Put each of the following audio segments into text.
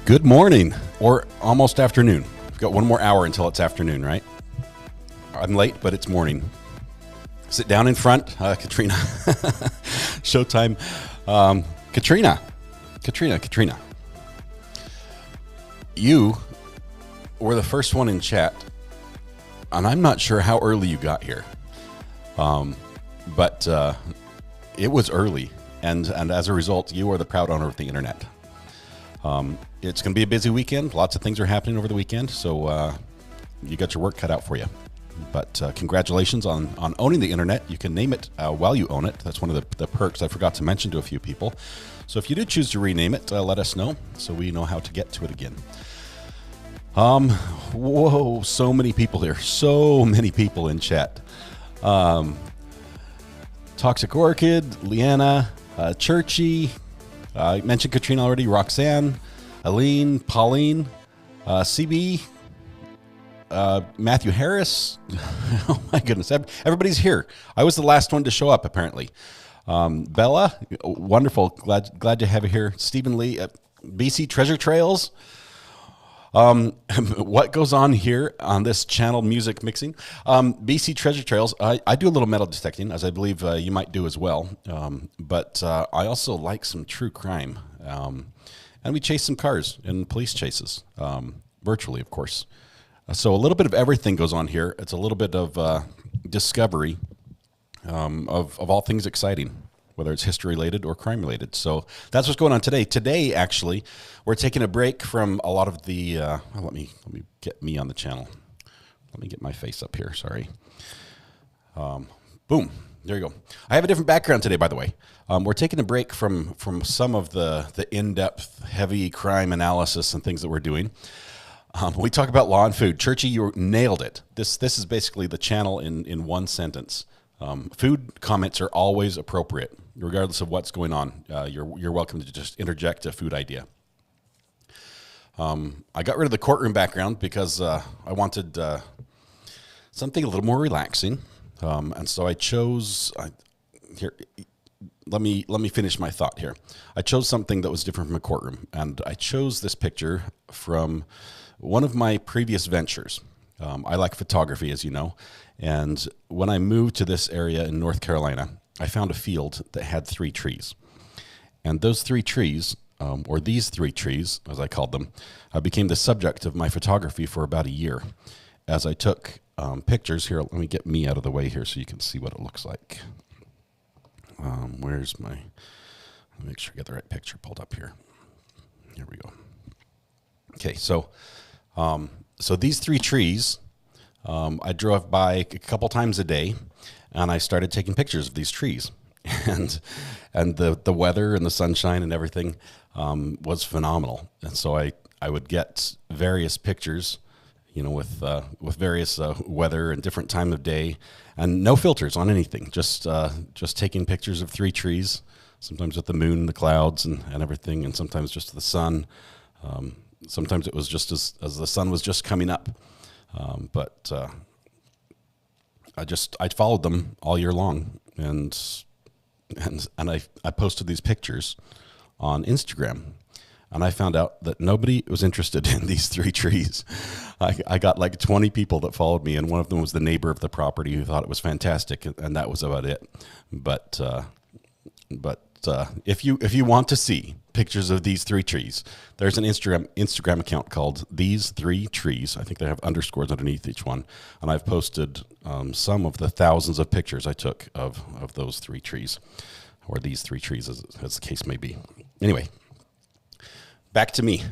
Good morning, or almost afternoon. We've got one more hour until it's afternoon, right? I'm late, but it's morning. Sit down in front, Katrina. Showtime. Katrina. You were the first one in chat, and I'm not sure how early you got here, but it was early, and as a result, you are the proud owner of the internet. It's going to be a busy weekend. Lots of things are happening over the weekend, so you got your work cut out for you. But congratulations on owning the internet. You can name it while you own it. That's one of the perks I forgot to mention to a few people. So if you do choose to rename it, let us know so we know how to get to it again. Whoa, so many people here. So many people in chat. Toxic Orchid, Leanna, Churchy, I mentioned Katrina already, Roxanne, Aline, Pauline, CB, Matthew Harris. Oh my goodness, everybody's here. I was the last one to show up apparently. Bella, wonderful, glad to have you here. Stephen Lee, BC Treasure Trails. What goes on here on this channel, music mixing? BC Treasure Trails, I do a little metal detecting, as I believe you might do as well. But I also like some true crime. And we chase some cars in police chases, virtually, of course. So a little bit of everything goes on here. It's a little bit of discovery of all things exciting, whether it's history-related or crime-related. So that's what's going on today. Today, actually, we're taking a break from a lot of the, let me get me on the channel. Let me get my face up here, sorry. Boom, there you go. I have a different background today, by the way. We're taking a break from some of the in-depth, heavy crime analysis and things that we're doing. We talk about law and food. Churchy, you nailed it. This is basically the channel in one sentence. Food comments are always appropriate, regardless of what's going on. You're welcome to just interject a food idea. I got rid of the courtroom background because I wanted something a little more relaxing, and so I chose here. Let me finish my thought here. I chose something that was different from a courtroom, and I chose this picture from one of my previous ventures. I like photography, as you know, and when I moved to this area in North Carolina, I found a field that had 3 trees. And those 3 trees, or these 3 trees, as I called them, became the subject of my photography for about a year. As I took pictures, here, let me get me out of the way here so you can see what it looks like. Where's my, let me make sure I get the right picture pulled up here. Here we go. Okay, so these 3 trees, I drove by a couple times a day, and I started taking pictures of these trees, and the weather and the sunshine and everything was phenomenal. And so I would get various pictures, you know, with various weather and different time of day, and no filters on anything. Just taking pictures of 3 trees, sometimes with the moon and the clouds and everything, and sometimes just the sun. Sometimes it was just as the sun was just coming up. But I followed them all year long, and I posted these pictures on Instagram, and I found out that nobody was interested in these 3 trees. I got like 20 people that followed me, and one of them was the neighbor of the property who thought it was fantastic, and that was about it. But if you want to see pictures of these 3 trees, there's an Instagram account called These 3 Trees. I think they have underscores underneath each one, and I've posted some of the thousands of pictures I took of those 3 trees, or these 3 trees, as the case may be. Anyway, back to me.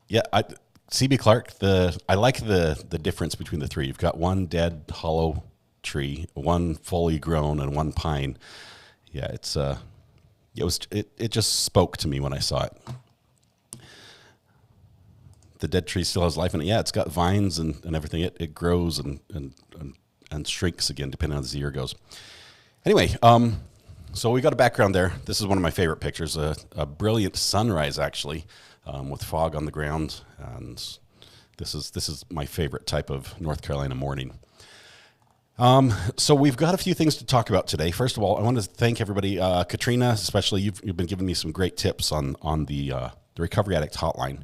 Yeah, CB Clark. I like the difference between the three. You've got one dead hollow tree, one fully grown, and one pine. Yeah, it just spoke to me when I saw it. The dead tree still has life in it. Yeah, it's got vines and everything. It grows and shrinks again depending on as the year goes. Anyway, so we got a background there. This is one of my favorite pictures, a brilliant sunrise actually, with fog on the ground, and this is my favorite type of North Carolina morning. So we've got a few things to talk about today. First of all, I want to thank everybody, Katrina, especially. You've been giving me some great tips on the Recovery Addict Hotline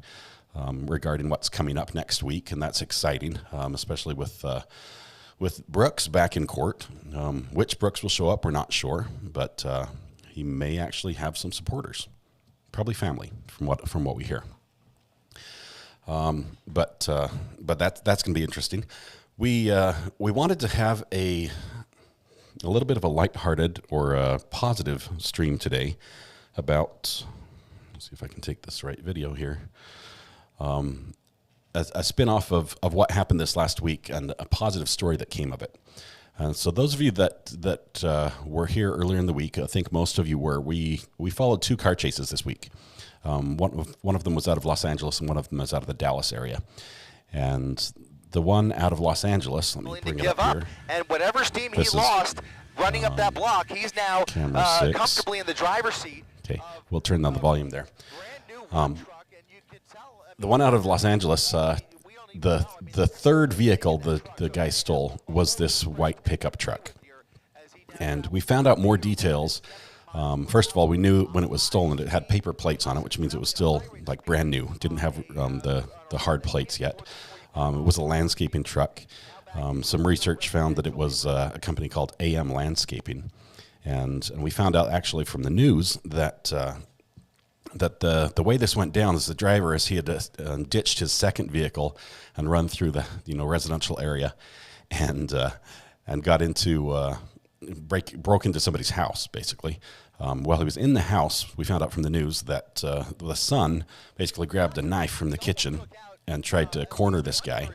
regarding what's coming up next week, and that's exciting, especially with Brooks back in court. Which Brooks will show up, we're not sure, but he may actually have some supporters, probably family, from what we hear. But that's going to be interesting. We wanted to have a little bit of a lighthearted or a positive stream today about. Let's see if I can take this right video here. A spin-off of what happened this last week and a positive story that came of it. So those of you that were here earlier in the week, I think most of you were. We followed 2 car chases this week. One of them was out of Los Angeles and one of them is out of the Dallas area. And the one out of Los Angeles, let me bring it up here. And whatever steam he lost running up that block, he's now comfortably in the driver's seat. Okay, we'll turn down the volume there. The one out of Los Angeles, the third vehicle the guy stole was this white pickup truck. And we found out more details. First of all, we knew when it was stolen, it had paper plates on it, which means it was still like brand new. Didn't have the hard plates yet. It was a landscaping truck. Some research found that it was a company called AM Landscaping. And we found out actually from the news that the way this went down is the driver, as he had ditched his second vehicle and run through the residential area, and got into broke into somebody's house basically. While he was in the house, we found out from the news that the son basically grabbed a knife from the kitchen and tried to corner this guy,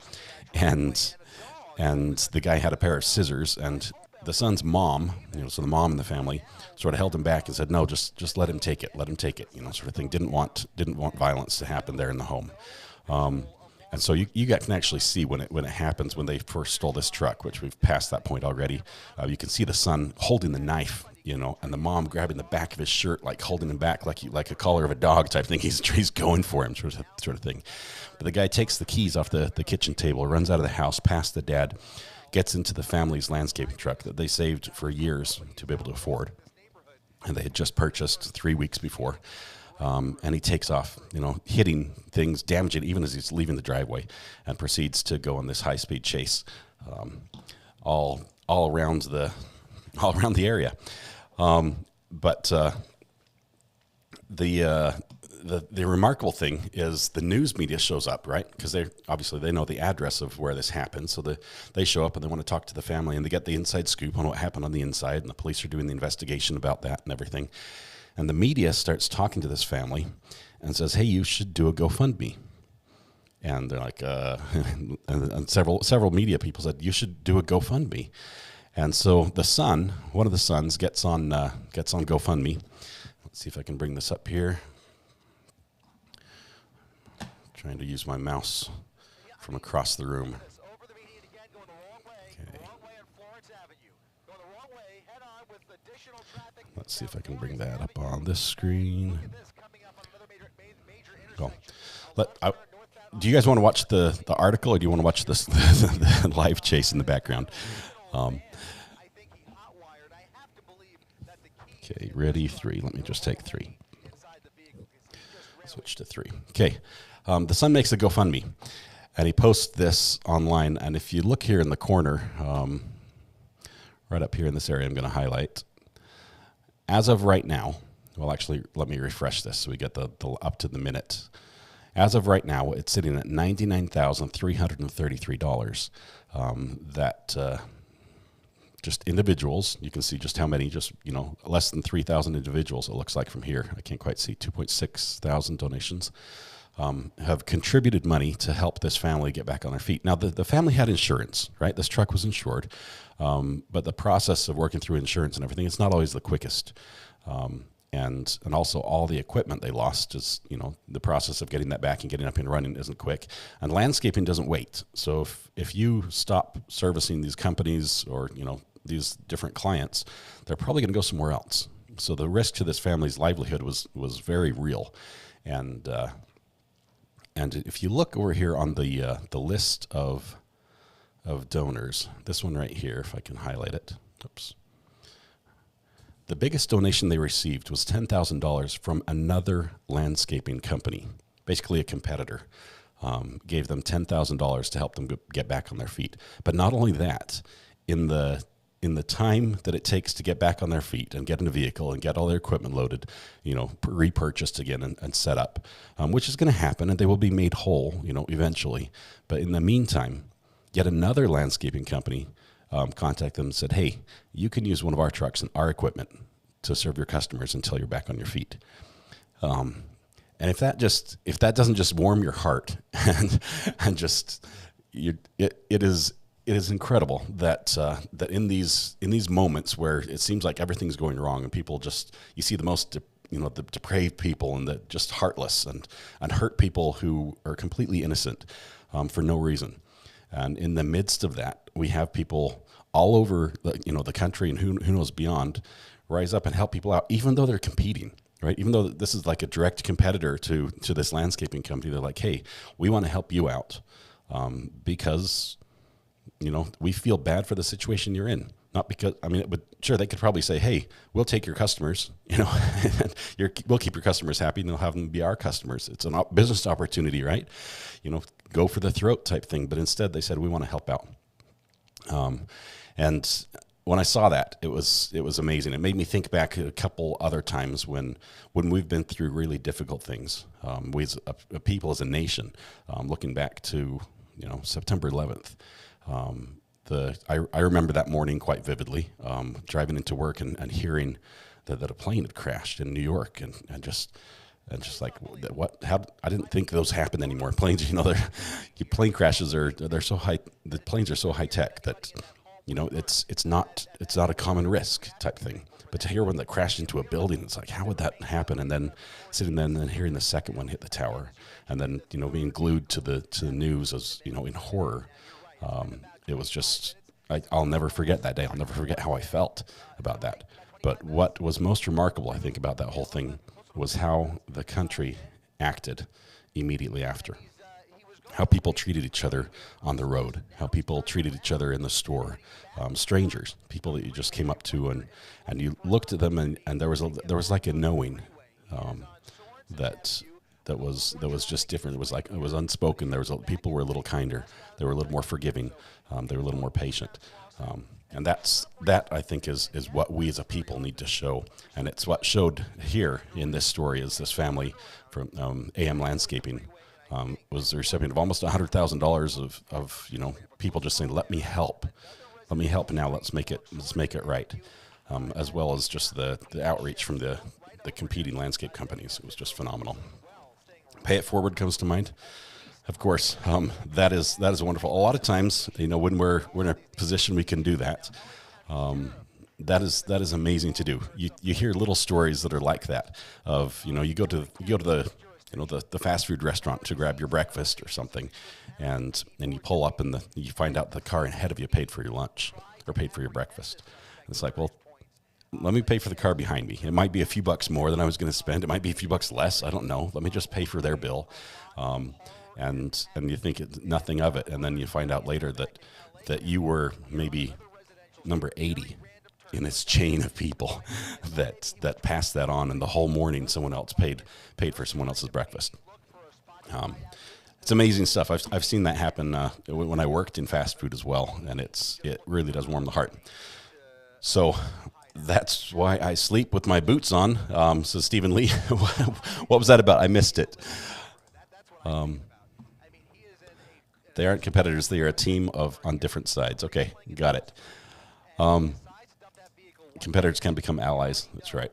and the guy had a pair of scissors, and the son's mom, so the mom in the family, sort of held him back and said, "No, just let him take it, sort of thing." Didn't want violence to happen there in the home, and so you can actually see when it happens, when they first stole this truck, which we've passed that point already. You can see the son holding the knife, and the mom grabbing the back of his shirt, like holding him back, like a collar of a dog type thing. He's going for him, sort of thing. But the guy takes the keys off the kitchen table, runs out of the house, past the dad, gets into the family's landscaping truck that they saved for years to be able to afford, and they had just purchased 3 weeks before. And he takes off, hitting things, damaging even as he's leaving the driveway, and proceeds to go on this high-speed chase all around the area. But the remarkable thing is the news media shows up, right? Because they know the address of where this happened, so they show up and they want to talk to the family, and they get the inside scoop on what happened on the inside, and the police are doing the investigation about that and everything. And the media starts talking to this family and says, "Hey, you should do a GoFundMe." And they're like, and several media people said, "You should do a GoFundMe." And so one of the sons gets on GoFundMe. Let's see if I can bring this up here. Trying to use my mouse from across the room. Okay. Let's see if I can bring that up on this screen. Oh, do you guys want to watch the article, or do you want to watch the live chase in the background? Okay, ready, 3. Let me just take 3. Switch to 3. Okay, the son makes a GoFundMe, and he posts this online. And if you look here in the corner, right up here in this area, I'm going to highlight. As of right now, well, actually, let me refresh this so we get the up to the minute. As of right now, it's sitting at $99,333. That just individuals. You can see just how many, just, less than 3,000 individuals, it looks like from here. I can't quite see, 2.6 thousand donations have contributed money to help this family get back on their feet. Now, the family had insurance, right? This truck was insured, but the process of working through insurance and everything, it's not always the quickest. And also all the equipment they lost is, the process of getting that back and getting up and running isn't quick. And landscaping doesn't wait. So if you stop servicing these companies or, these different clients, they're probably going to go somewhere else. So the risk to this family's livelihood was very real. And if you look over here on the list of donors, this one right here, if I can highlight it, oops. The biggest donation they received was $10,000 from another landscaping company, basically a competitor. Gave them $10,000 to help them get back on their feet. But not only that, in the time that it takes to get back on their feet and get in a vehicle and get all their equipment loaded, repurchased again and set up, which is going to happen, and they will be made whole, eventually. But in the meantime, yet another landscaping company contacted them and said, hey, you can use one of our trucks and our equipment to serve your customers until you're back on your feet. And if that doesn't just warm your heart and just it is incredible that in these moments where it seems like everything's going wrong and people you see the most the depraved people and the just heartless and hurt people who are completely innocent for no reason. And in the midst of that, we have people all over the country and who knows beyond rise up and help people out, even though they're competing, right? Even though this is like a direct competitor to this landscaping company, they're like, hey, we want to help you out because, we feel bad for the situation you're in. Not because, sure, they could probably say, hey, we'll take your customers, we'll keep your customers happy and they'll have them be our customers. It's a business opportunity, right? Go for the throat type thing. But instead they said, we want to help out. And when I saw that, it was amazing. It made me think back a couple other times when we've been through really difficult things. We as a people, as a nation, looking back to, September 11th, I remember that morning quite vividly, driving into work and hearing that a plane had crashed in New York, and just like I didn't think those happened anymore. Planes, plane crashes they're so high. The planes are so high tech that it's not a common risk type thing. But to hear one that crashed into a building, it's like, how would that happen? And then sitting there and then hearing the second one hit the tower, and then being glued to the news as in horror. It was just, I'll never forget that day. I'll never forget how I felt about that. But what was most remarkable, I think, about that whole thing was how the country acted immediately after. How people treated each other on the road, how people treated each other in the store, strangers, people that you just came up to and you looked at them and there was like a knowing that was just different. It was unspoken. People were a little kinder. They were a little more forgiving. They were a little more patient. And that I think is what we as a people need to show. And it's what showed here in this story is this family from AM Landscaping was the recipient of almost $100,000 of people just saying, let me help now. Let's make it right. As well as just the outreach from the competing landscape companies. It was just phenomenal. Pay It Forward comes to mind. Of course, that is wonderful. A lot of times, when we're in a position we can do that, that is amazing to do. You hear little stories that are like that. Of you go to the fast food restaurant to grab your breakfast or something, and you pull up and you find out the car ahead of you paid for your lunch or paid for your breakfast. And it's like, well, let me pay for the car behind me. It might be a few bucks more than I was going to spend. It might be a few bucks less. I don't know. Let me just pay for their bill. And you think it's nothing of it, and then you find out later that you were maybe number 80 in this chain of people that passed that on, and the whole morning someone else paid for someone else's breakfast. It's amazing stuff. I've seen that happen when I worked in fast food as well, and it really does warm the heart. So that's why I sleep with my boots on. So Stephen Lee, what was that about? I missed it. They aren't competitors. They are a team on different sides. Okay, got it. Competitors can become allies. That's right.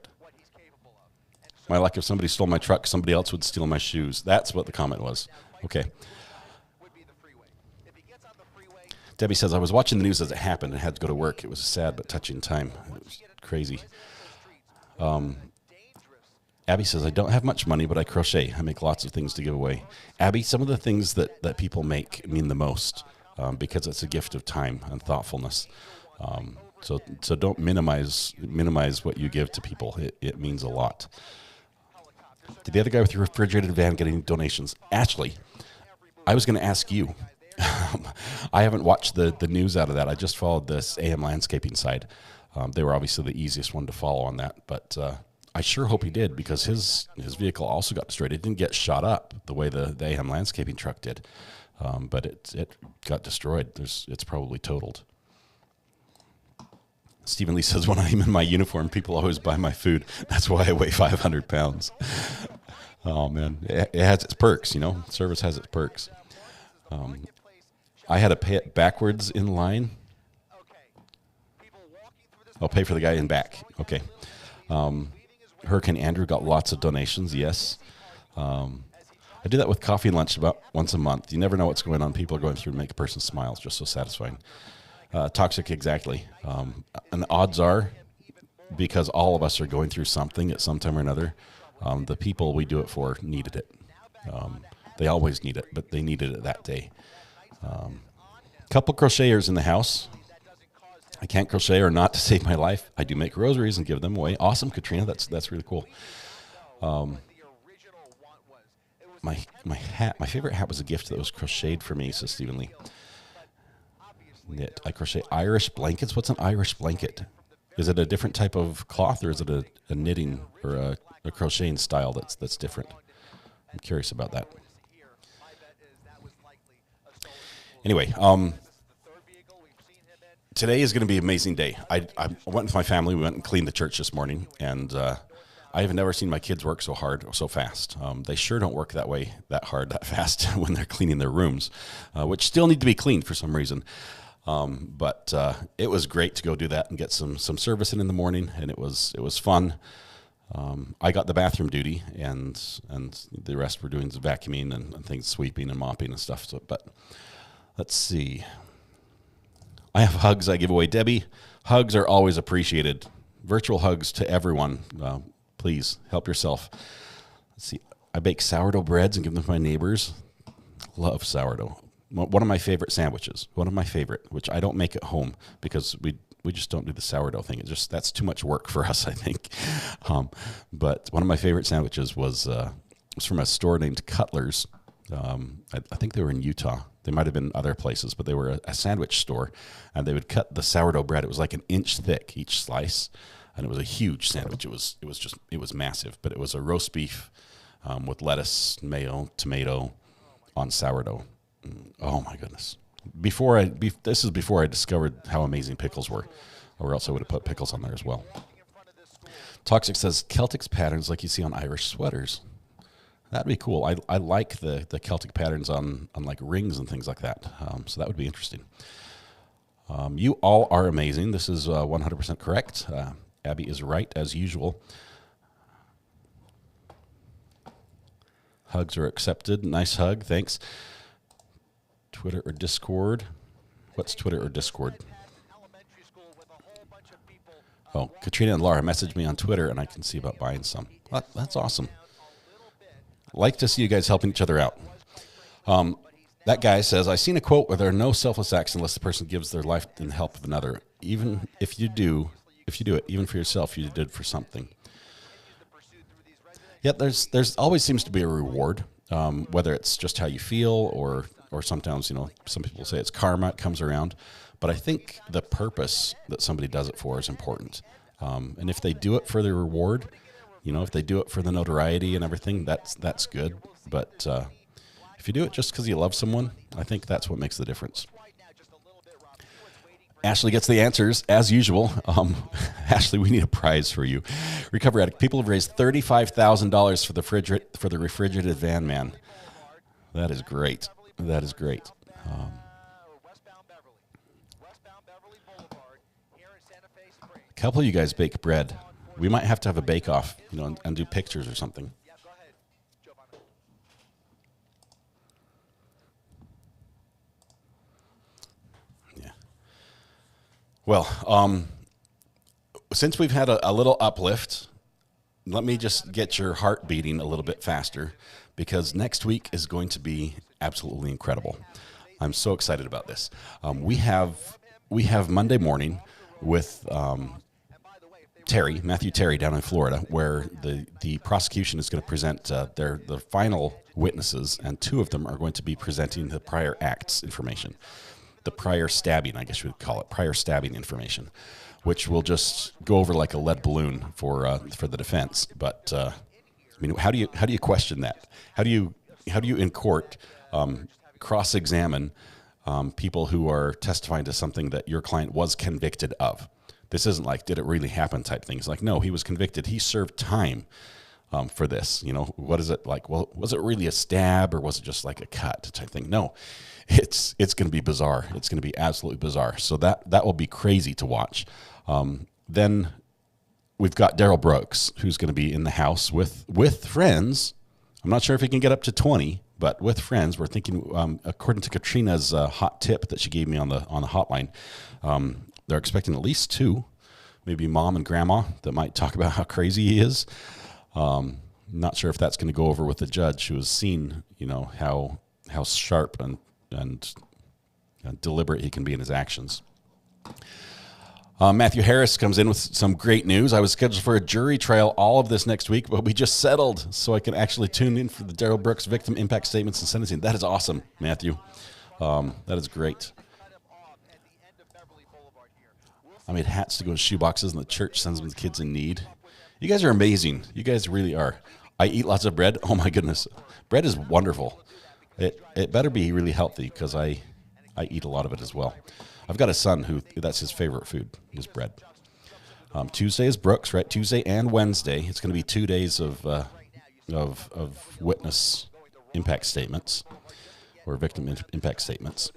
My luck, if somebody stole my truck, somebody else would steal my shoes. That's what the comment was. Okay. Debbie says, I was watching the news as it happened and had to go to work. It was a sad but touching time. It was crazy. Abby says, I don't have much money, but I crochet. I make lots of things to give away. Abby, some of the things that people make mean the most because it's a gift of time and thoughtfulness. So don't minimize what you give to people. It means a lot. Did the other guy with your refrigerated van get any donations? Ashley, I was going to ask you. I haven't watched the news out of that. I just followed this AM Landscaping side. They were obviously the easiest one to follow on that, but I sure hope he did because his vehicle also got destroyed. It didn't get shot up the way the AM Landscaping truck did, but it got destroyed. It's probably totaled. Stephen Lee says, when I'm in my uniform, people always buy my food. That's why I weigh 500 pounds. Oh, man. It has its perks, you know. Service has its perks. I had to pay it backwards in line. I'll pay for the guy in back. Okay. Hurricane Andrew got lots of donations, yes. I do that with coffee and lunch about once a month. You never know what's going on. People are going through to make a person smile. It's just so satisfying. Toxic, exactly. And the odds are, because all of us are going through something at some time or another, the people we do it for needed it. They always need it, but they needed it that day. Couple crocheters in the house. I can't crochet or not to save my life. I do make rosaries and give them away. Awesome, Katrina. That's really cool. My hat, my favorite hat was a gift that was crocheted for me, says Stephen Lee. Knit. I crochet Irish blankets. What's an Irish blanket? Is it a different type of cloth, or is it a knitting or a crocheting style that's different? I'm curious about that. Anyway, today is going to be an amazing day. I went with my family. We went and cleaned the church this morning, and I have never seen my kids work so hard or so fast. They sure don't work that hard, that fast when they're cleaning their rooms, which still need to be cleaned for some reason. But it was great to go do that and get some service in the morning, and it was fun. I got the bathroom duty, and the rest were doing vacuuming and things, sweeping and mopping and stuff. So, but let's see. I have hugs I give away. Debbie, hugs are always appreciated. Virtual hugs to everyone. Please help yourself. Let's see. I bake sourdough breads and give them to my neighbors. Love sourdough. One of my favorite sandwiches. One of my favorite, which I don't make at home because we just don't do the sourdough thing. That's too much work for us, I think. But one of my favorite sandwiches was from a store named Cutler's. I think they were in Utah. They might have been other places, but they were a sandwich store, and they would cut the sourdough bread. It was like an inch thick each slice, and it was a huge sandwich. It was massive, but it was a roast beef with lettuce, mayo, tomato on sourdough. Oh my goodness! This is before I discovered how amazing pickles were, or else I would have put pickles on there as well. Toxic says Celtic patterns like you see on Irish sweaters. That'd be cool. I like the Celtic patterns on like rings and things like that. So that would be interesting. You all are amazing. This is 100% correct. Abby is right as usual. Hugs are accepted. Nice hug. Thanks. Twitter or Discord? What's Twitter or Discord? Oh, Katrina and Laura messaged me on Twitter, and I can see about buying some. That's awesome. Like to see you guys helping each other out. That guy says, I've seen a quote where there are no selfless acts unless the person gives their life in the help of another. Even if you do it, even for yourself, you did for something. Yet there's always seems to be a reward, whether it's just how you feel or sometimes, some people say it's karma, it comes around. But I think the purpose that somebody does it for is important. And if they do it for the reward, if they do it for the notoriety and everything, that's good. But if you do it just because you love someone, I think that's what makes the difference. Ashley gets the answers, as usual. Ashley, we need a prize for you. Recovery Addict, people have raised $35,000 for the refrigerated van man. That is great. That is great. couple of you guys bake bread. We might have to have a bake-off, and do pictures or something. Yeah. Well, since we've had a little uplift, let me just get your heart beating a little bit faster, because next week is going to be absolutely incredible. I'm so excited about this. We have Monday morning with Matthew Terry down in Florida, where the prosecution is going to present the final witnesses, and two of them are going to be presenting the prior acts information, the prior stabbing, I guess you would call it, prior stabbing information, which will just go over like a lead balloon for the defense. But I mean, how do you question that? How do you in court cross-examine people who are testifying to something that your client was convicted of? This isn't like, did it really happen type thing. It's like, no, he was convicted. He served time for this. What is it like? Well, was it really a stab, or was it just like a cut type thing? No, it's going to be bizarre. It's going to be absolutely bizarre. So that will be crazy to watch. Then we've got Daryl Brooks, who's going to be in the house with friends. I'm not sure if he can get up to 20, but with friends. We're thinking, according to Katrina's hot tip that she gave me on the hotline, they're expecting at least 2, maybe mom and grandma, that might talk about how crazy he is. Not sure if that's going to go over with the judge, who has seen, how sharp and deliberate he can be in his actions. Matthew Harris comes in with some great news. I was scheduled for a jury trial all of this next week, but we just settled, so I can actually tune in for the Daryl Brooks victim impact statements and sentencing. That is awesome, Matthew. That is great. I made hats to go to shoeboxes, and the church sends them to kids in need. You guys are amazing. You guys really are. I eat lots of bread. Oh, my goodness. Bread is wonderful. It better be really healthy, because I eat a lot of it as well. I've got a son who that's his favorite food, is bread. Tuesday is Brooks, right? Tuesday and Wednesday. It's going to be 2 days of witness impact statements, or victim impact statements.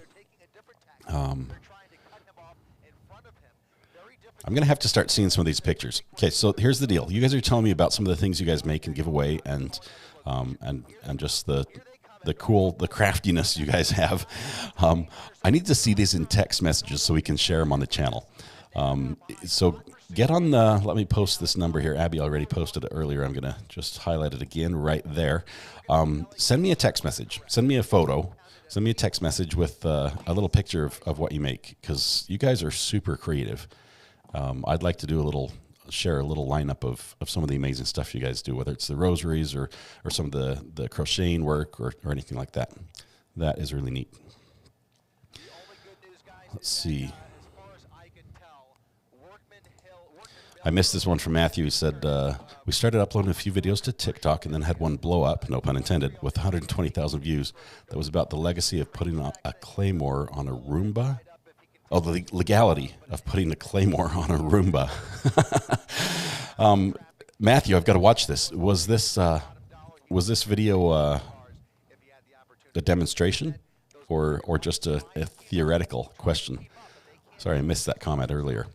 I'm going to have to start seeing some of these pictures. Okay, so here's the deal. You guys are telling me about some of the things you guys make and give away, and just the craftiness you guys have. I need to see these in text messages so we can share them on the channel. So get on let me post this number here. Abby already posted it earlier. I'm going to just highlight it again right there. Send me a text message. Send me a photo. Send me a text message with a little picture of what you make, because you guys are super creative. I'd like to share a little lineup of some of the amazing stuff you guys do, whether it's the rosaries or some of the crocheting work or anything like that. That is really neat. Let's see. I missed this one from Matthew. He said, we started uploading a few videos to TikTok and then had one blow up, no pun intended, with 120,000 views. That was about the legacy of putting a claymore on a Roomba. Oh, the legality of putting a claymore on a Roomba. Matthew, I've got to watch this. Was this video a demonstration, or just a theoretical question? Sorry, I missed that comment earlier.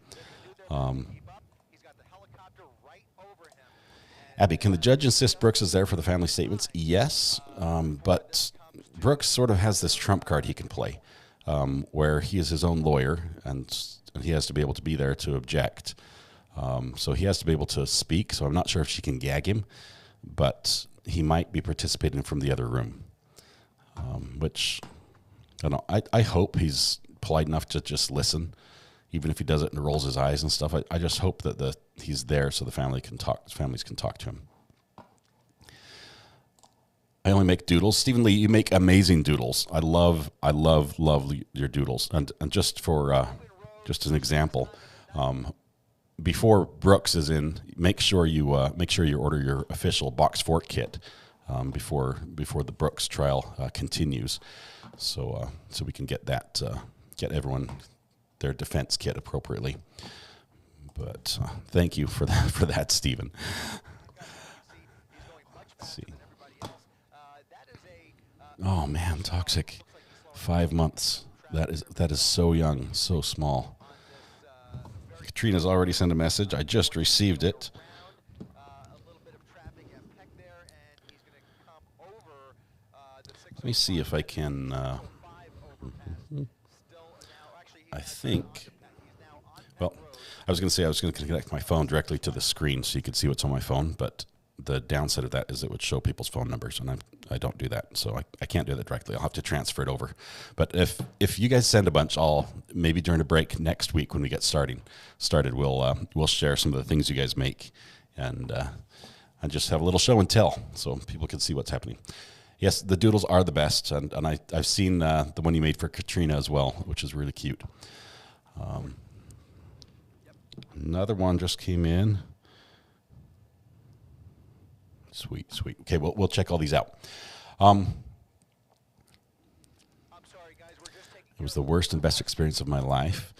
Abby, can the judge insist Brooks is there for the family statements? Yes, but Brooks sort of has this trump card he can play. Where he is his own lawyer, and he has to be able to be there to object. So he has to be able to speak. So I'm not sure if she can gag him, but he might be participating from the other room, which I don't know. I hope he's polite enough to just listen, even if he does it and rolls his eyes and stuff. I just hope that he's there so the families can talk to him. I only make doodles. Stephen Lee, you make amazing doodles. I love your doodles. And just for just an example, before Brooks is in, make sure you order your official box fort kit before the Brooks trial continues, so we can get everyone their defense kit appropriately. But thank you for that, Stephen. Let's see. Oh man, toxic. 5 months. That is so young, so small. Katrina's already sent a message. I just received it. Let me see if I can. I think. Well, I was going to say I was going to connect my phone directly to the screen so you could see what's on my phone, but the downside of that is it would show people's phone numbers, and I don't do that, so I can't do that directly. I'll have to transfer it over. But if you guys send a bunch, I'll maybe during a break next week when we get started, we'll share some of the things you guys make, and just have a little show and tell so people can see what's happening. Yes, the doodles are the best, and I've seen the one you made for Katrina as well, which is really cute. Another one just came in. Sweet. Okay, we'll check all these out. It was the worst and best experience of my life.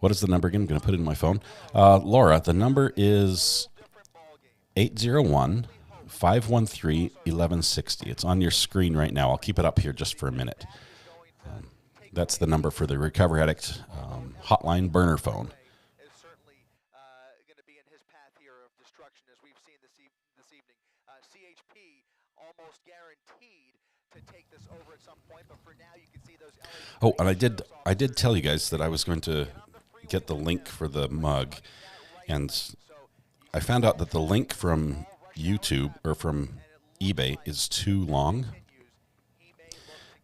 What is the number again? I'm going to put it in my phone. Laura, the number is 801-513-1160. It's on your screen right now. I'll keep it up here just for a minute. That's the number for the Recover Addict hotline burner phone. Oh, and I did tell you guys that I was going to get the link for the mug, and I found out that the link from YouTube or from eBay is too long,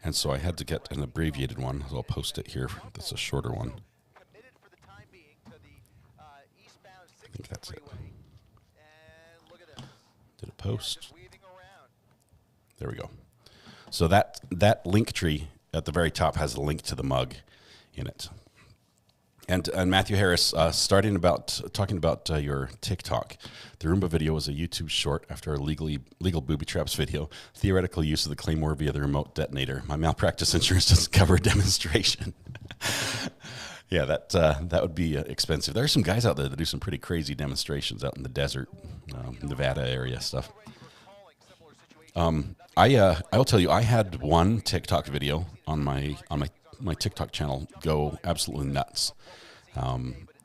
and so I had to get an abbreviated one. So I'll post it here. That's a shorter one. I think that's it. Did it post? There we go. So that link tree at the very top has a link to the mug in it. And Matthew Harris, talking about your TikTok. The Roomba video was a YouTube short after our legal booby traps video. Theoretical use of the Claymore via the remote detonator. My malpractice insurance doesn't cover a demonstration. Yeah, that would be expensive. There are some guys out there that do some pretty crazy demonstrations out in the desert, Nevada area stuff. I'll tell you, I had one TikTok video on my TikTok channel go absolutely nuts.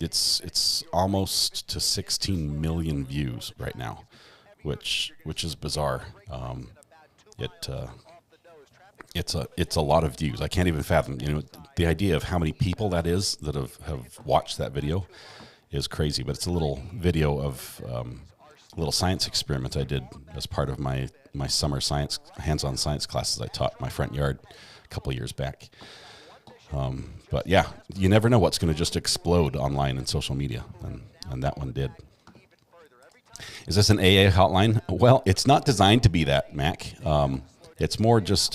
It's almost to 16 million views right now, which is bizarre. It's a lot of views. I can't even fathom. The idea of how many people that is that have watched that video is crazy. But it's a little video of a little science experiment I did as part of my summer science hands-on science classes I taught in my front yard a couple of years back. But yeah, you never know what's going to just explode online and social media, and that one did. Is this an AA hotline? Well, it's not designed to be that, Mac. It's more just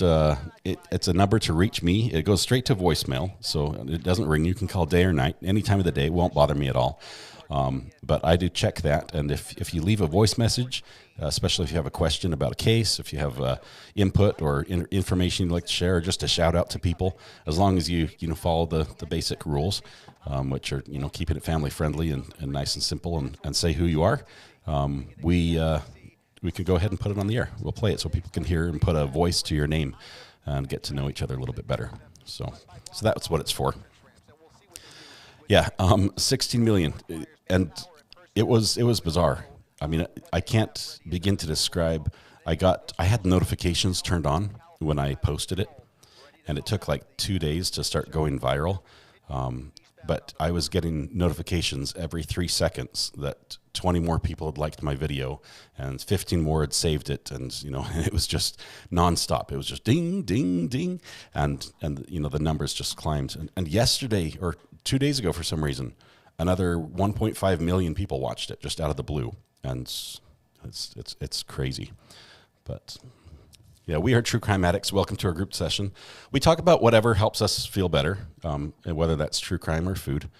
it's a number to reach me. It goes straight to voicemail, so it doesn't ring. You can call day or night, any time of the day. It won't bother me at all. But I do check that, and if you leave a voice message, especially if you have a question about a case, if you have input or information you'd like to share, or just a shout out to people, as long as you follow the basic rules, which are keeping it family friendly and nice and simple, and say who you are, we can go ahead and put it on the air. We'll play it so people can hear and put a voice to your name and get to know each other a little bit better. So that's what it's for. Yeah, 16 million, and it was bizarre. I mean, I can't begin to describe. I had notifications turned on when I posted it, and it took like 2 days to start going viral. But I was getting notifications every 3 seconds that 20 more people had liked my video and 15 more had saved it, and it was just nonstop. It was just ding, ding, ding, and the numbers just climbed. And yesterday or 2 days ago, for some reason, another 1.5 million people watched it just out of the blue, and it's crazy. But yeah, we are True Crime Addicts. Welcome to our group session. We talk about whatever helps us feel better, and whether that's true crime or food.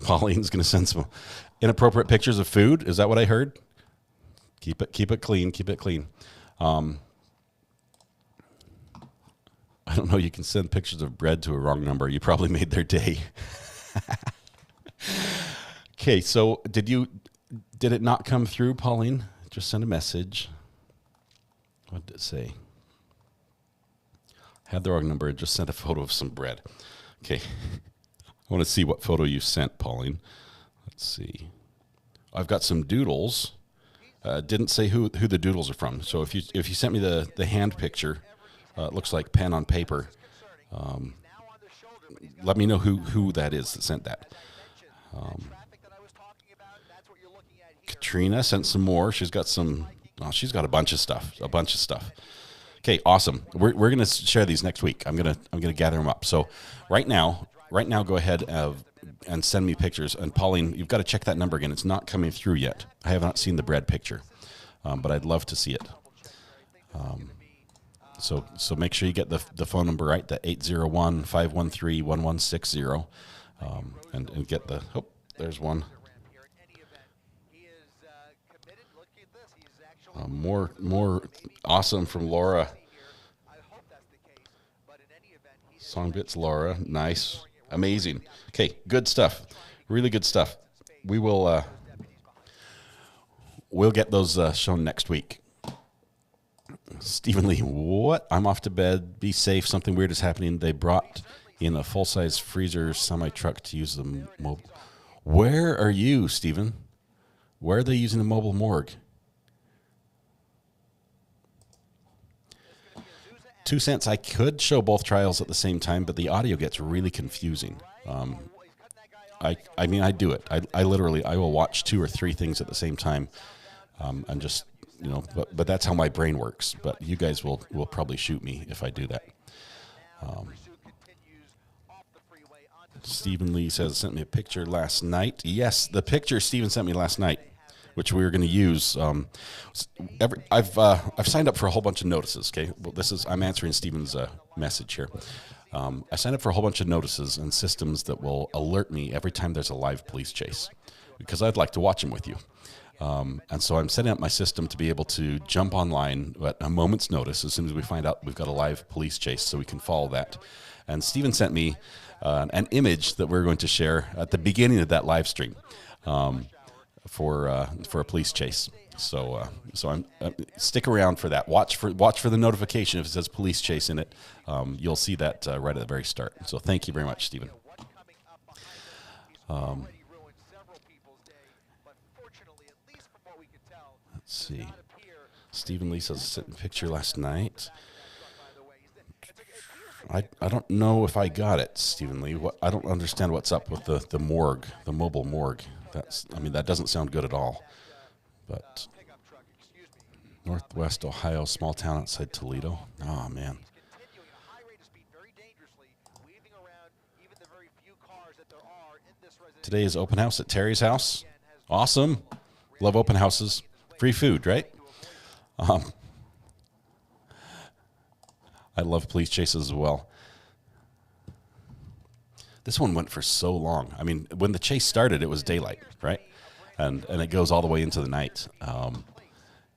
Pauline's going to send some inappropriate pictures of food. Is that what I heard? Keep it clean. Keep it clean. I don't know. You can send pictures of bread to a wrong number. You probably made their day. Okay, so did it not come through, Pauline? Just send a message. What did it say? Had the wrong number and just sent a photo of some bread. Okay. I want to see what photo you sent, Pauline. Let's see. I've got some doodles. Didn't say who the doodles are from. So if you sent me the hand picture, it looks like pen on paper. Let me know who that is that sent that. Katrina sent some more. She's got some. Oh, she's got a bunch of stuff. Okay, awesome. We're going to share these next week. I'm gonna gather them up. So right now, go ahead and send me pictures. And Pauline, you've got to check that number again. It's not coming through yet. I have not seen the bread picture, but I'd love to see it. So make sure you get the phone number right, the 801-513-1160, and get the. Oh, there's one. More awesome from Laura. Song bits, Laura. Nice. Amazing. Okay, good stuff. Really good stuff. We will we'll get those shown next week. Stephen Lee, what? I'm off to bed. Be safe. Something weird is happening. They brought in a full-size freezer semi-truck to use the mobile. Where are you, Stephen? Where are they using the mobile morgue? 2 cents. I could show both trials at the same time, but the audio gets really confusing. I mean, I do it. I literally will watch 2 or 3 things at the same time, and just but that's how my brain works. But you guys will probably shoot me if I do that. Stephen Lee sent me a picture last night. Yes, the picture Stephen sent me last night, which we were going to use. I've signed up for a whole bunch of notices. Okay, well, I'm answering Stephen's message here. I signed up for a whole bunch of notices and systems that will alert me every time there's a live police chase, because I'd like to watch them with you. And so I'm setting up my system to be able to jump online at a moment's notice as soon as we find out we've got a live police chase, so we can follow that. And Stephen sent me an image that we're going to share at the beginning of that live stream. For a police chase, so I'm stick around for that. Watch for the notification if it says police chase in it. You'll see that right at the very start. So thank you very much, Stephen. Let's see. Stephen Lee says sent a picture last night. I don't know if I got it, Stephen Lee. I don't understand what's up with the morgue, the mobile morgue. That doesn't sound good at all. But Northwest Ohio, small town outside Toledo. Oh, man. Today is open house at Terry's house. Awesome. Love open houses. Free food, right? I love police chases as well. This one went for so long. I mean, when the chase started, it was daylight, right? And it goes all the way into the night,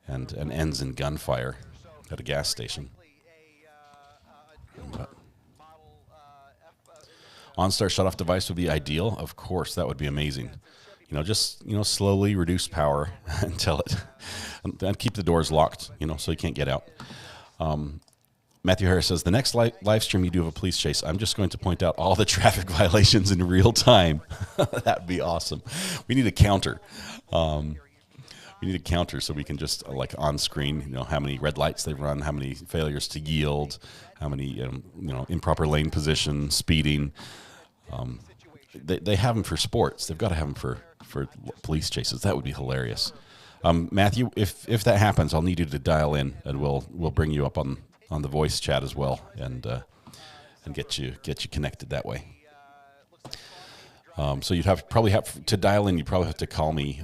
and ends in gunfire at a gas station. But OnStar shut-off device would be ideal. Of course, that would be amazing. Just slowly reduce power until and keep the doors locked, so you can't get out. Matthew Harris says, the next live stream you do of a police chase, I'm just going to point out all the traffic violations in real time. That'd be awesome. We need a counter. So we can just, on screen, how many red lights they've run, how many failures to yield, how many, improper lane position, speeding. They have them for sports. They've got to have them for police chases. That would be hilarious. Matthew, if that happens, I'll need you to dial in, and we'll bring you up on the voice chat as well, and get you connected that way. So you'd probably have to dial in. You probably have to call me,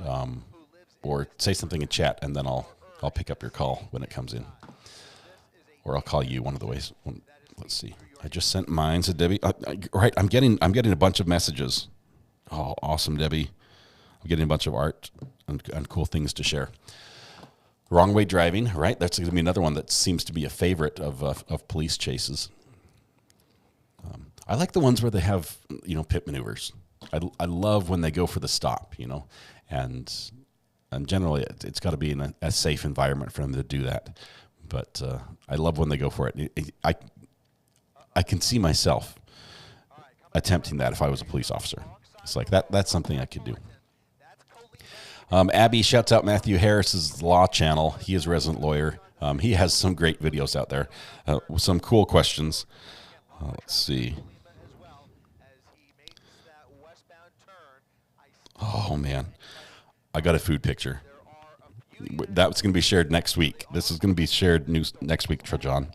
or say something in chat, and then I'll pick up your call when it comes in, or I'll call you. One of the ways. Let's see. I just sent mine, said Debbie. Right, I'm getting a bunch of messages. Oh, awesome, Debbie. I'm getting a bunch of art and cool things to share. Wrong way driving, right? That's going to be another one that seems to be a favorite of police chases. I like the ones where they have pit maneuvers. I love when they go for the stop, and generally it's got to be in a safe environment for them to do that. But I love when they go for it. I can see myself attempting that if I was a police officer. It's like that's something I could do. Abby shouts out Matthew Harris's Law Channel. He is a resident lawyer. He has some great videos out there, with some cool questions. Let's see. Oh, man. I got a food picture. That's going to be shared next week. This is going to be shared next week, Trajan.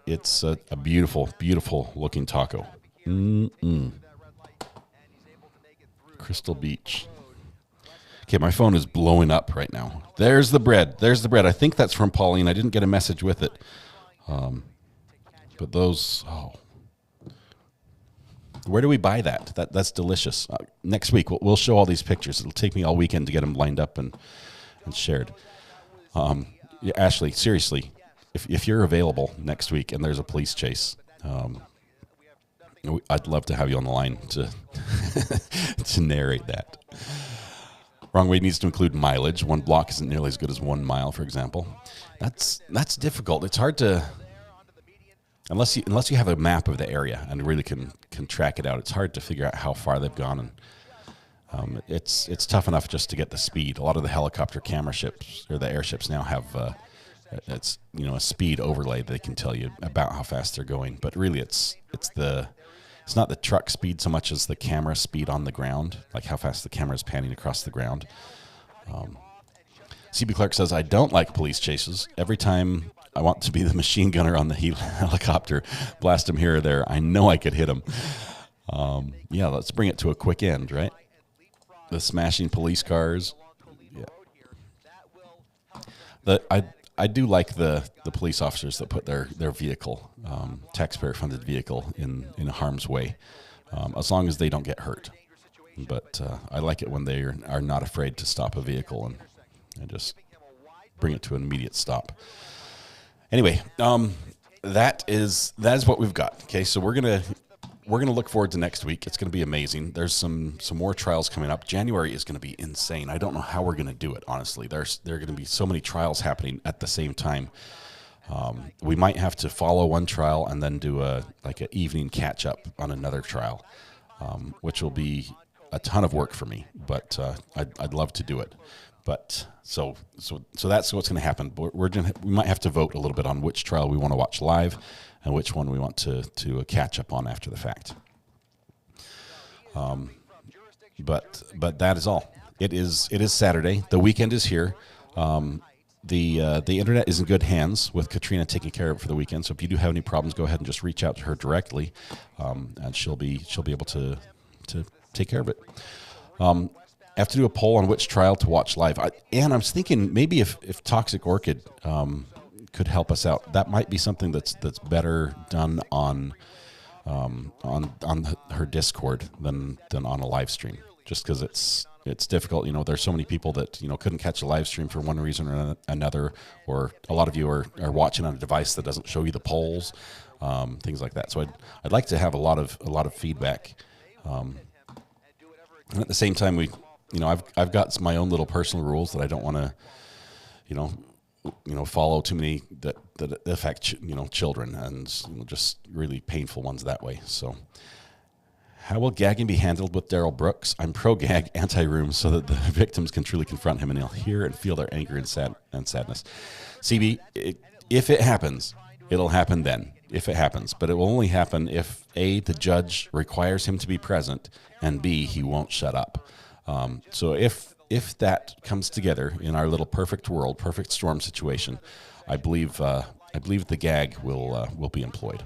It's a beautiful, beautiful looking taco. Crystal Beach. Okay, my phone is blowing up right now. There's the bread. There's the bread. I think that's from Pauline. I didn't get a message with it. But those, where do we buy that? That's delicious. Next week, we'll show all these pictures. It'll take me all weekend to get them lined up and shared. Yeah, Ashley, seriously, if you're available next week and there's a police chase, I'd love to have you on the line to to narrate that. Wrong way needs to include mileage. 1 block isn't nearly as good as 1 mile, for example. That's difficult. It's hard to, unless you have a map of the area and really can track it out. It's hard to figure out how far they've gone, and it's tough enough just to get the speed. A lot of the helicopter camera ships or the airships now have a speed overlay that they can tell you about how fast they're going. But really, it's not the truck speed so much as the camera speed on the ground, like how fast the camera is panning across the ground. CB Clark says, I don't like police chases. Every time I want to be the machine gunner on the helicopter, blast him here or there, I know I could hit him. Yeah, let's bring it to a quick end, right? The smashing police cars. Yeah. I do like the police officers that put their vehicle, taxpayer-funded vehicle, in harm's way, as long as they don't get hurt. But I like it when they are not afraid to stop a vehicle and just bring it to an immediate stop. Anyway, that is what we've got. Okay, so we're gonna look forward to next week. It's gonna be amazing. There's some more trials coming up. January is gonna be insane. I don't know how we're gonna do it, honestly. There are gonna be so many trials happening at the same time. We might have to follow one trial and then do an evening catch up on another trial, which will be a ton of work for me. But I'd love to do it. But so that's what's going to happen. We might have to vote a little bit on which trial we want to watch live and which one we want to catch up on after the fact. But that is all. It is Saturday. The weekend is here. The internet is in good hands with Katrina taking care of it for the weekend. So if you do have any problems, go ahead and just reach out to her directly, and she'll be able to take care of it. I have to do a poll on which trial to watch live. And I was thinking maybe if Toxic Orchid could help us out, that might be something that's better done on her Discord than on a live stream. Just because it's difficult. There's so many people that couldn't catch a live stream for one reason or another, or a lot of you are watching on a device that doesn't show you the polls, things like that. So I'd like to have a lot of feedback. And at the same time, I've got my own little personal rules that I don't want to, follow too many that affect children, and just really painful ones that way. So, how will gagging be handled with Daryl Brooks? I'm pro-gag, anti-room, so that the victims can truly confront him and he'll hear and feel their anger and sadness. CB, if it happens, it'll happen then. If it happens, but it will only happen if A, the judge requires him to be present, and B, he won't shut up. So if that comes together in our little perfect world, perfect storm situation, I believe the gag will be employed.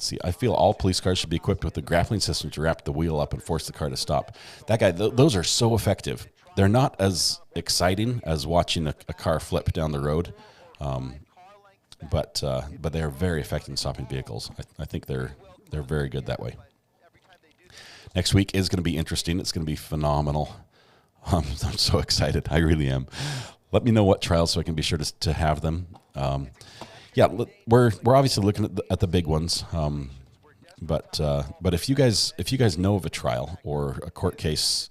See, I feel all police cars should be equipped with a grappling system to wrap the wheel up and force the car to stop. That guy, those are so effective. They're not as exciting as watching a car flip down the road, but they are very effective in stopping vehicles. I think they're very good that way. Next week is going to be interesting. It's going to be phenomenal. I'm so excited. I really am. Let me know what trials so I can be sure to have them. We're obviously looking at the big ones. But if you guys know of a trial or a court case,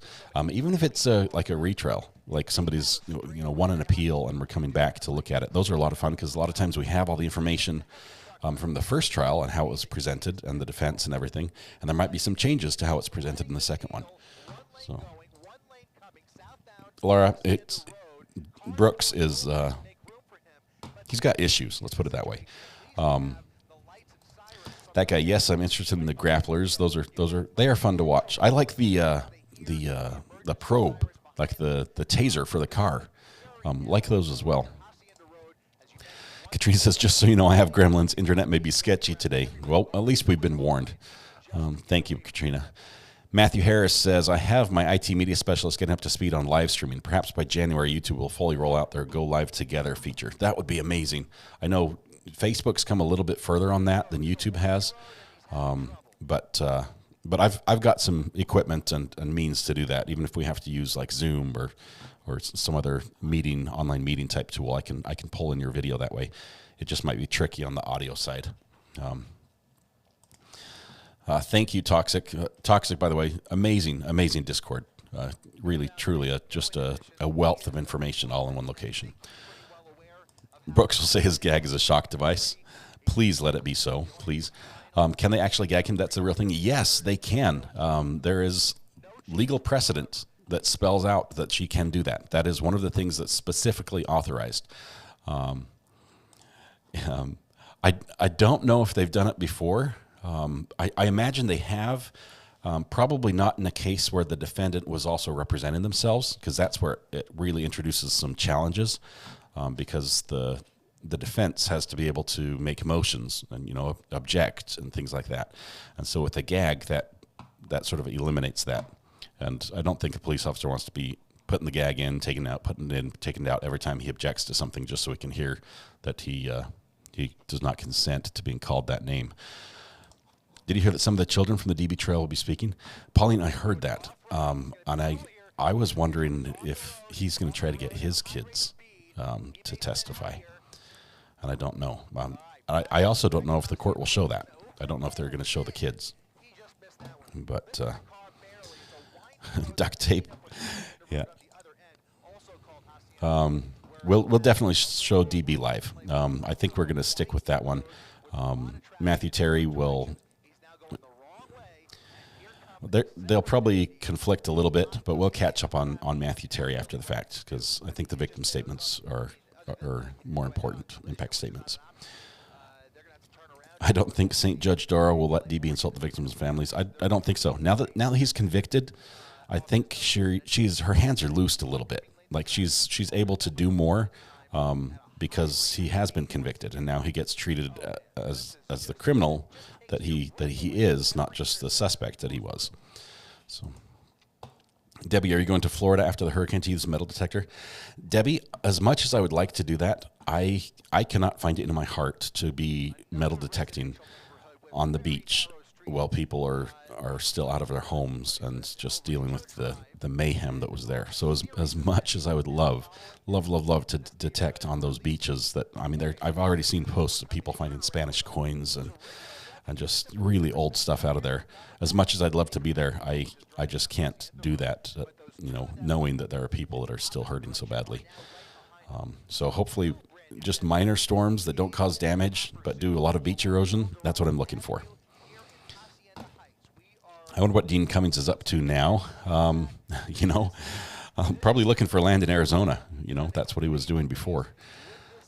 even if it's like a retrial, like somebody's won an appeal and we're coming back to look at it. Those are a lot of fun because a lot of times we have all the information from the first trial and how it was presented and the defense and everything, and there might be some changes to how it's presented in the second one. So, Laura, Brooks is he's got issues. Let's put it that way. That guy, yes, I'm interested in the grapplers. They are fun to watch. I like the probe, like the taser for the car. Like those as well. Katrina says, just so you know, I have gremlins. Internet may be sketchy today. Well, at least we've been warned. Thank you, Katrina. Matthew Harris says, I have my IT media specialist getting up to speed on live streaming. Perhaps by January, YouTube will fully roll out their Go Live Together feature. That would be amazing. I know Facebook's come a little bit further on that than YouTube has, but I've got some equipment and means to do that. Even if we have to use like Zoom or some other online meeting type tool, I can pull in your video that way. It just might be tricky on the audio side. Thank you, Toxic. Toxic, by the way, amazing Discord. Really, truly, just a wealth of information all in one location. Brooks will say his gag is a shock device. Please let it be so, please. Can they actually gag him? That's the real thing. Yes, they can. There is legal precedent that spells out that she can do that. That is one of the things that's specifically authorized. I don't know if they've done it before. I imagine they have, probably not in a case where the defendant was also representing themselves, because that's where it really introduces some challenges, because the defense has to be able to make motions and object and things like that. And so with the gag, that sort of eliminates that. And I don't think a police officer wants to be putting the gag in, taking it out, putting it in, taking it out every time he objects to something, just so we can hear that he does not consent to being called that name. Did you hear that some of the children from the DB trail will be speaking? Pauline, I heard that. And I was wondering if he's going to try to get his kids to testify. And I don't know. I also don't know if the court will show that. I don't know if they're going to show the kids. But duct tape, yeah. We'll definitely show DB live. I think we're going to stick with that one. Matthew Terry will. They'll probably conflict a little bit, but we'll catch up on Matthew Terry after the fact, because I think the victim statements are more important, impact statements. I don't think St. Judge Dora will let DB insult the victims' families. I don't think so. Now that he's convicted, I think her hands are loosed a little bit. Like she's able to do more because he has been convicted, and now he gets treated as the criminal that he is, not just the suspect that he was. So, Debbie, are you going to Florida after the hurricane to use a metal detector? Debbie, as much as I would like to do that, I cannot find it in my heart to be metal detecting on the beach while people are still out of their homes and just dealing with the mayhem that was there. So as much as I would love to detect on those beaches, I've already seen posts of people finding Spanish coins and just really old stuff out of there. As much as I'd love to be there, I just can't do that, knowing that there are people that are still hurting so badly. So hopefully just minor storms that don't cause damage but do a lot of beach erosion, that's what I'm looking for. I wonder what Dean Cummings is up to now. Probably looking for land in Arizona. That's what he was doing before.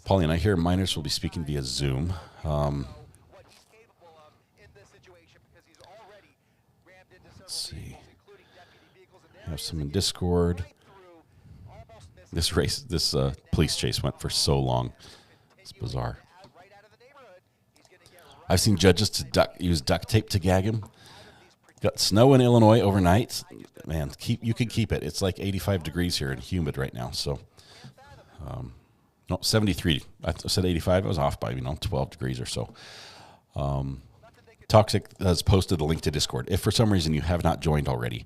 Pauline, I hear minors will be speaking via Zoom. Let's see. I have some in Discord. This police chase went for so long. It's bizarre. I've seen judges use duct tape to gag him. Got snow in Illinois overnight. Man, you can keep it. It's like 85 degrees here and humid right now. So, 73. I said 85. I was off by 12 degrees or so. Toxic has posted the link to Discord. If for some reason you have not joined already,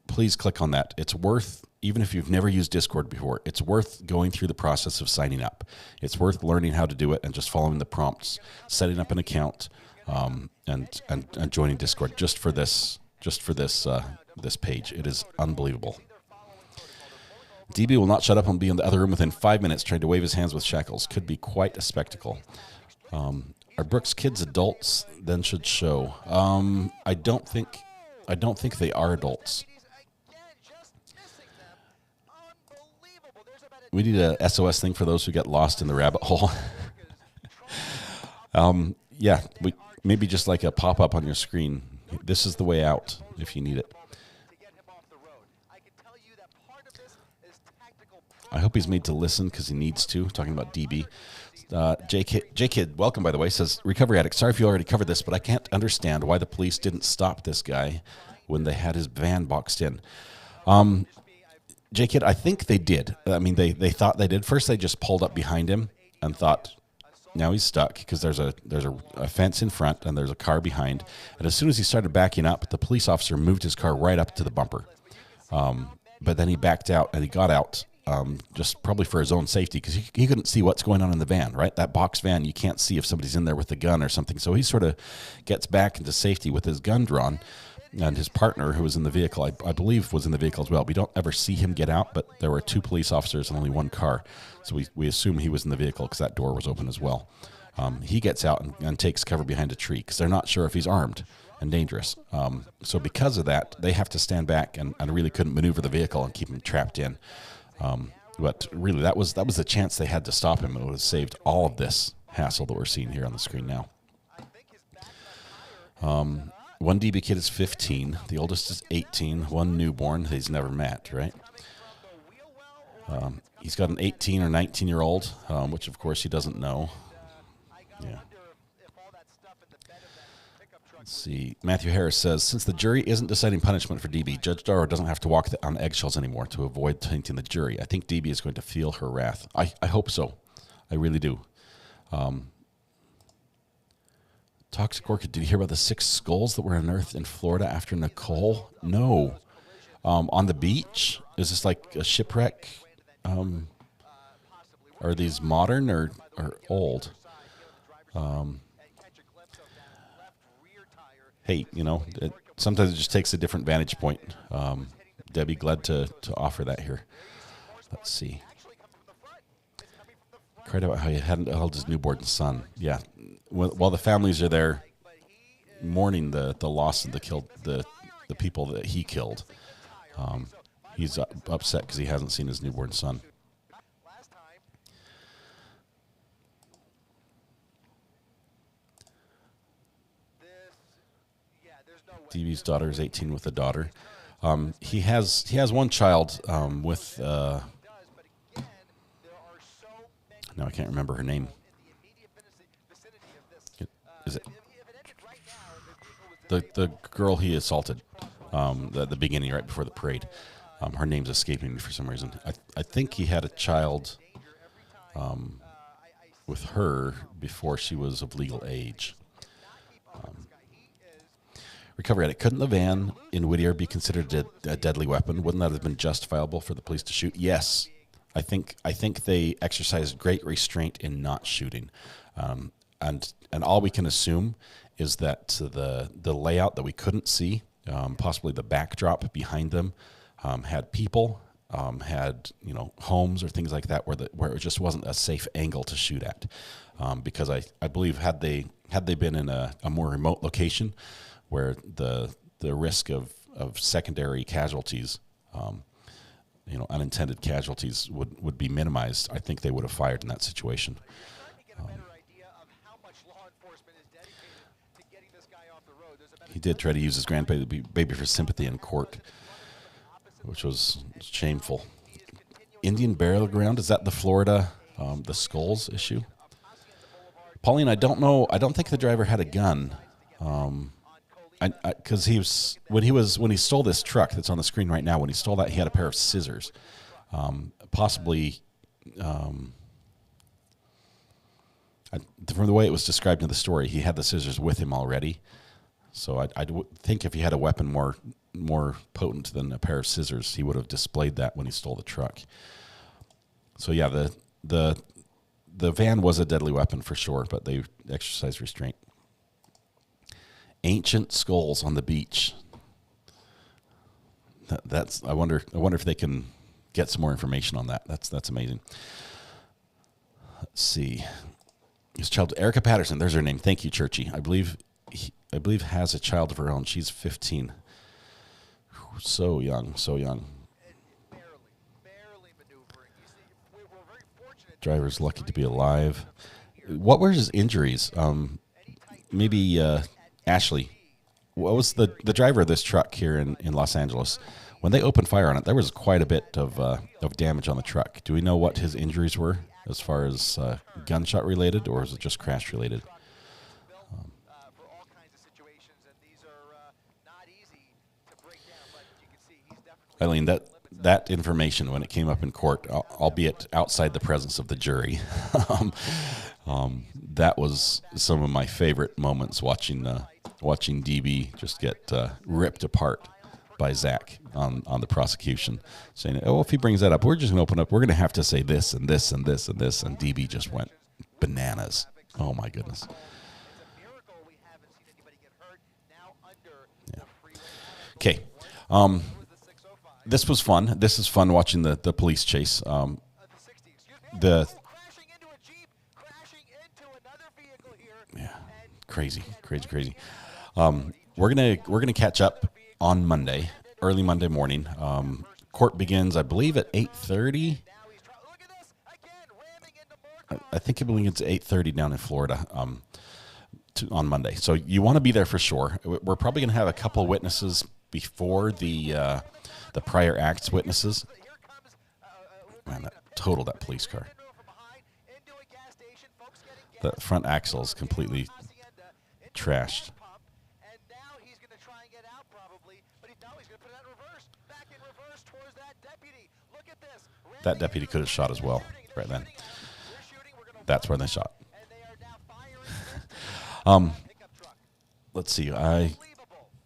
please click on that. It's worth, even if you've never used Discord before, it's worth going through the process of signing up. It's worth learning how to do it and just following the prompts, setting up an account, and joining Discord just for this page. It is unbelievable. DB will not shut up and be in the other room within 5 minutes trying to wave his hands with shackles. Could be quite a spectacle. Are Brooks' kids adults? Then should show. I don't think they are adults. We need a SOS thing for those who get lost in the rabbit hole. Yeah, maybe just like a pop-up on your screen. This is the way out if you need it. I hope he's made to listen because he needs to. Talking about DB. J-Kid, welcome, by the way, says, Recovery Addict, sorry if you already covered this, but I can't understand why the police didn't stop this guy when they had his van boxed in. J-Kid, I think they did. I mean, they thought they did. First, they just pulled up behind him and thought, now he's stuck because there's a fence in front and there's a car behind. And as soon as he started backing up, the police officer moved his car right up to the bumper. But then he backed out and he got out. Just probably for his own safety because he couldn't see what's going on in the van, right? That box van, you can't see if somebody's in there with a gun or something. So he sort of gets back into safety with his gun drawn, and his partner, who was in the vehicle, I believe was in the vehicle as well. We don't ever see him get out, but there were 2 police officers and only 1 car. So we assume he was in the vehicle because that door was open as well. He gets out and takes cover behind a tree because they're not sure if he's armed and dangerous. So because of that, they have to stand back and really couldn't maneuver the vehicle and keep him trapped in. But really, that was the chance they had to stop him. It would have saved all of this hassle that we're seeing here on the screen now. 1 DB kid is 15. The oldest is 18. 1 newborn he's never met, right? He's got an 18 or 19-year-old, which, of course, he doesn't know. Yeah. Let's see. Matthew Harris says, since the jury isn't deciding punishment for DB, Judge Darrow doesn't have to walk on eggshells anymore to avoid tainting the jury. I think DB is going to feel her wrath. I hope so. I really do. Toxic Orchid, did you hear about the 6 skulls that were unearthed in Florida after Nicole? No. On the beach? Is this like a shipwreck? Are these modern or old? Hey, sometimes it just takes a different vantage point. Debbie, glad to offer that here. Let's see. Cried about how he hadn't held his newborn son. Yeah. While the families are there mourning the loss of the people that he killed, he's upset because he hasn't seen his newborn son. DB's daughter is 18 with a daughter. He has 1 child with now I can't remember her name. Is it the girl he assaulted at the beginning, right before the parade? Her name's escaping me for some reason. I think he had a child with her before she was of legal age. Recovery Addict, couldn't the van in Whittier be considered a deadly weapon? Wouldn't that have been justifiable for the police to shoot? Yes. I think they exercised great restraint in not shooting. And all we can assume is that the layout that we couldn't see, possibly the backdrop behind them, had people, had homes or things like that where it just wasn't a safe angle to shoot at. Because I believe had they been in a more remote location where the risk of secondary casualties, unintended casualties would be minimized, I think they would have fired in that situation. He did try to use his grandbaby for sympathy in court, which was shameful. Indian Burial Ground, is that the Florida, the skulls issue? Pauline, I don't know. I don't think the driver had a gun. Because when he stole this truck that's on the screen right now, when he stole that, he had a pair of scissors. Possibly, from the way it was described in the story, he had the scissors with him already. So I think if he had a weapon more potent than a pair of scissors, he would have displayed that when he stole the truck. So yeah, the van was a deadly weapon for sure, but they exercised restraint. Ancient skulls on the beach. I wonder if they can get some more information on that. That's amazing. Let's see. His child, Erica Patterson. There's her name. Thank you, Churchy. I believe has a child of her own. She's 15. So young, so young. Driver's lucky to be alive. What were his injuries? Maybe Ashley. What was the driver of this truck here in Los Angeles? When they opened fire on it, there was quite a bit of damage on the truck. Do we know what his injuries were as far as gunshot related, or is it just crash related? Eileen, that information, when it came up in court, albeit outside the presence of the jury, that was some of my favorite moments watching DB just get ripped apart by Zach on the prosecution, saying, "Oh, if he brings that up, we're just going to open up. We're going to have to say this and this and this and this," and DB just went bananas. Oh my goodness. Yeah. Okay. This was fun. This is fun watching the police chase. Crazy. We're gonna catch up on Monday, early Monday morning. Court begins, I believe, at 8:30. I think it begins at 8:30 down in Florida on Monday. So you want to be there for sure. We're probably gonna have a couple witnesses before the prior acts witnesses. Man, that police car. The front axle is completely trashed. That deputy could have shot as well right then. That's where they shot. Let's see.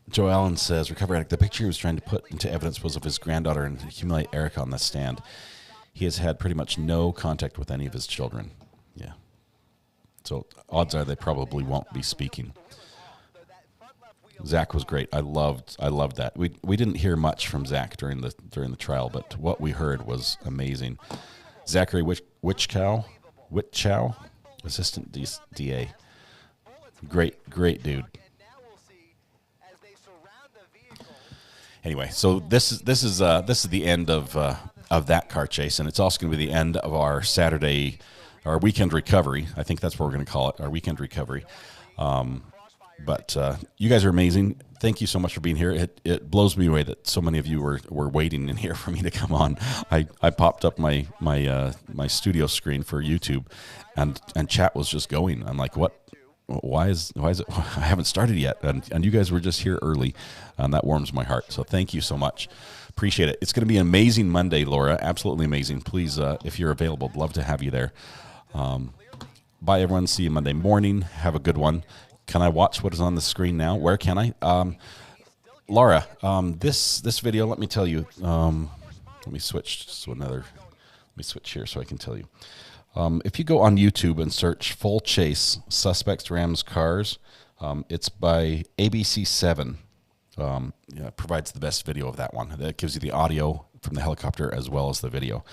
Joe Allen says, recovery addict, the picture he was trying to put into evidence was of his granddaughter and humiliate Erica on the stand. He has had pretty much no contact with any of his children. Yeah. So odds are they probably won't be speaking. Zach was great. I loved that. We didn't hear much from Zach during the trial, but what we heard was amazing. Zachary Witchow, assistant DA. Great dude. Anyway, so this is the end of that car chase, and it's also going to be the end of our Saturday, our weekend recovery. I think that's what we're going to call it, our weekend recovery. But you guys are amazing. Thank you so much for being here. It blows me away that so many of you were waiting in here for me to come on. I popped up my studio screen for YouTube, and chat was just going. I'm like, what? Why is it? I haven't started yet, and you guys were just here early, and that warms my heart. So thank you so much. Appreciate it. It's going to be an amazing Monday, Laura. Absolutely amazing. Please, if you're available, I'd love to have you there. Bye, everyone. See you Monday morning. Have a good one. Can I watch what is on the screen now? Where can I? Laura, this video, let me tell you. Let me switch to another. Let me switch here so I can tell you. If you go on YouTube and search "Full Chase Suspects Rams Cars," it's by ABC7. It provides the best video of that one. That gives you the audio from the helicopter as well as the video.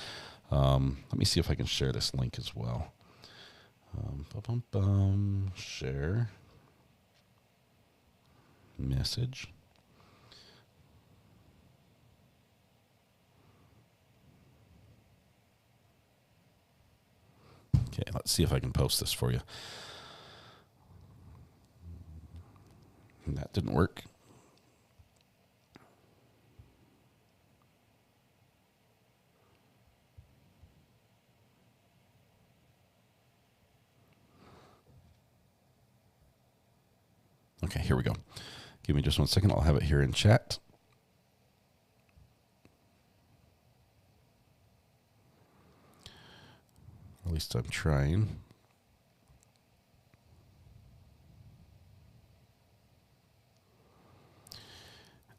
Let me see if I can share this link as well. Share. Message. Okay, let's see if I can post this for you. That didn't work. Okay, here we go. Give me just 1 second. I'll have it here in chat. At least I'm trying.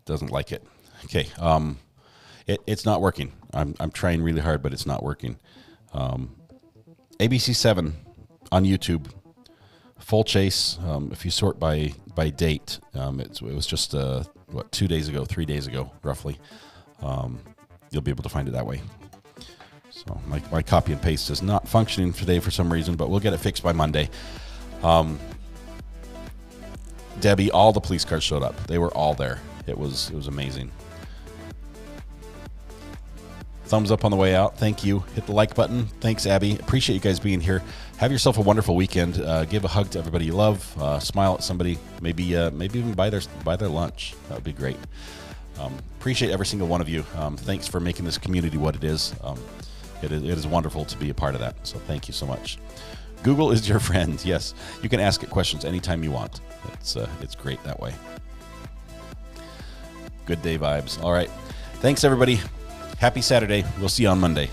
Doesn't like it. Okay. It's not working. I'm trying really hard, but it's not working. ABC7 on YouTube. Full Chase. If you sort by date, it was just 2 days ago, 3 days ago, roughly. You'll be able to find it that way. So my copy and paste is not functioning today for some reason, but we'll get it fixed by Monday. Debbie, all the police cars showed up. They were all there. It was amazing. Thumbs up on the way out. Thank you. Hit the like button. Thanks, Abby. Appreciate you guys being here. Have yourself a wonderful weekend. Give a hug to everybody you love. Smile at somebody. Maybe even buy their lunch. That would be great. Appreciate every single one of you. Thanks for making this community what it is. It is wonderful to be a part of that. So thank you so much. Google is your friend. Yes, you can ask it questions anytime you want. It's great that way. Good day vibes. All right. Thanks, everybody. Happy Saturday. We'll see you on Monday.